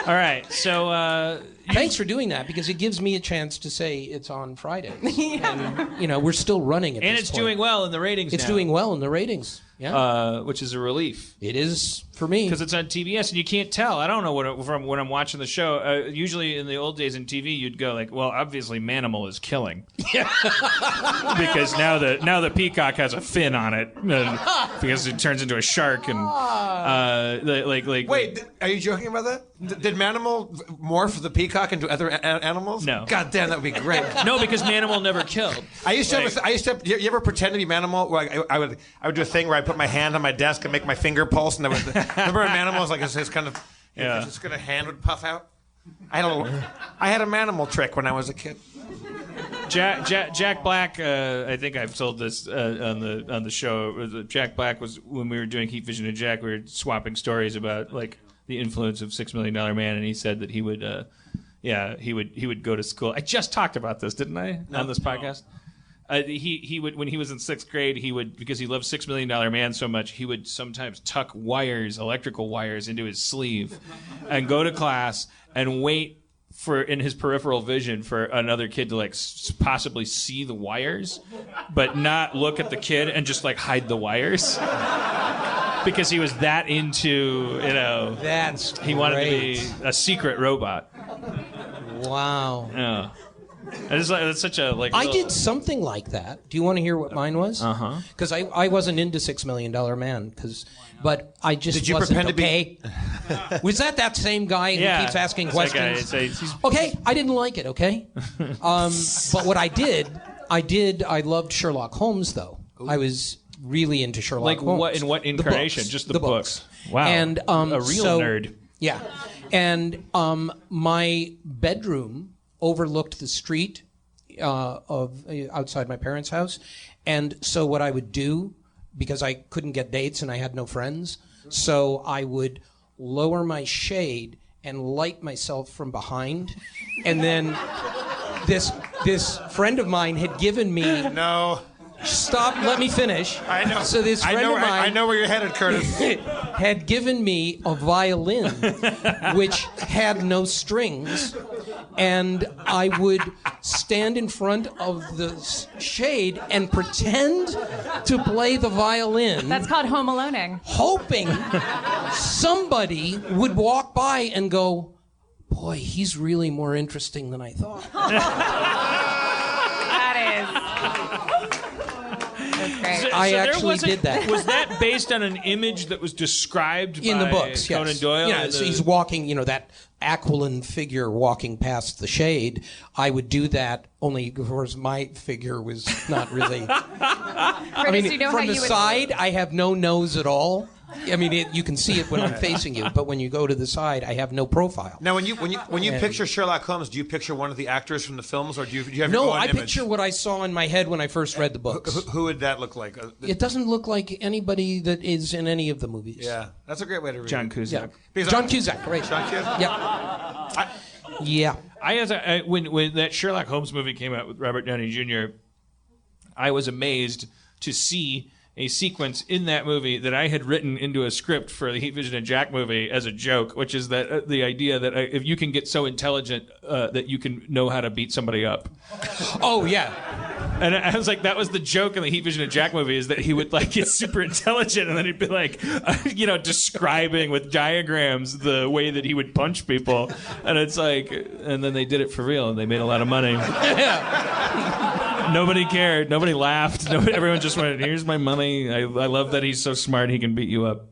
All right, so thanks for doing that because it gives me a chance to say it's on Friday. And, we're still running at this point. And it's doing well in the ratings now. It's doing well in the ratings. Yeah. Which is a relief. It is for me. Because it's on TBS, and you can't tell. I don't know from when I'm watching the show. Usually in the old days in TV, you'd go like, well, obviously Manimal is killing. Yeah. Because now the peacock has a fin on it. Because it turns into a shark. And Wait, are you joking about that? Did Manimal morph the peacock into other animals? No. God damn, that would be great. No, because Manimal never killed. I used to. You ever pretend to be Manimal? Like I would do a thing where I put my hand on my desk and make my finger pulse, and remember when Manimal was like his kind of his kind of hand would puff out. I had a Manimal trick when I was a kid. Jack Black, I think I've told this on the show. Jack Black was, when we were doing Heat Vision and Jack, we were swapping stories about like the influence of $6 Million Man, and he said that he would go to school. I just talked about this, didn't I, on this podcast? He would, when he was in 6th grade, he would, because he loved $6 Million Man so much, he would sometimes tuck electrical wires into his sleeve and go to class and wait for, in his peripheral vision, for another kid to like possibly see the wires, but not look at the kid and just like hide the wires. Because he was that into, That's he wanted to be a secret robot. Wow. Yeah. It's such a like. I did something like that. Do you want to hear what mine was? Because I wasn't into $6 Million Man. But I just did you wasn't pretend okay. To be? Was that same guy who keeps asking questions? Okay, I didn't like it. Okay, but what I loved Sherlock Holmes though. Ooh. I was really into Sherlock Holmes. Like in what incarnation? Just the books. Wow. And a real nerd. Yeah, and my bedroom overlooked the street outside my parents' house, and so what I would do, because I couldn't get dates and I had no friends, so I would lower my shade and light myself from behind, and then this friend of mine had given me Stop, let me finish. I know. So this friend of mine, I know where you're headed, Curtis. had given me a violin which had no strings, and I would stand in front of the shade and pretend to play the violin. That's called home aloneing. Hoping somebody would walk by and go, boy, he's really more interesting than I thought. I actually did that. Was that based on an image that was described in the books? Conan Yes. Doyle? Yeah, so he's walking, that aquiline figure walking past the shade. I would do that, only of course my figure was not really. I mean, from the side, I have no nose at all. I mean, you can see it when I'm facing you, but when you go to the side, I have no profile. Now, when you picture Sherlock Holmes, do you picture one of the actors from the films, or do you have your own own image? No, I picture what I saw in my head when I first read the books. Who would that look like? It doesn't look like anybody that is in any of the movies. Yeah, that's a great way to read John Cusack. Yeah. John Cusack, right? John Cusack. Yeah. When that Sherlock Holmes movie came out with Robert Downey Jr., I was amazed to see a sequence in that movie that I had written into a script for the Heat Vision and Jack movie as a joke, which is that the idea that if you can get so intelligent that you can know how to beat somebody up. Oh, yeah. And I was like, that was the joke in the Heat Vision and Jack movie, is that he would like get super intelligent and then he'd be like, describing with diagrams the way that he would punch people. And it's like, and then they did it for real and they made a lot of money. Yeah. Nobody cared. Nobody laughed. Everyone just went, here's my money. I love that he's so smart he can beat you up.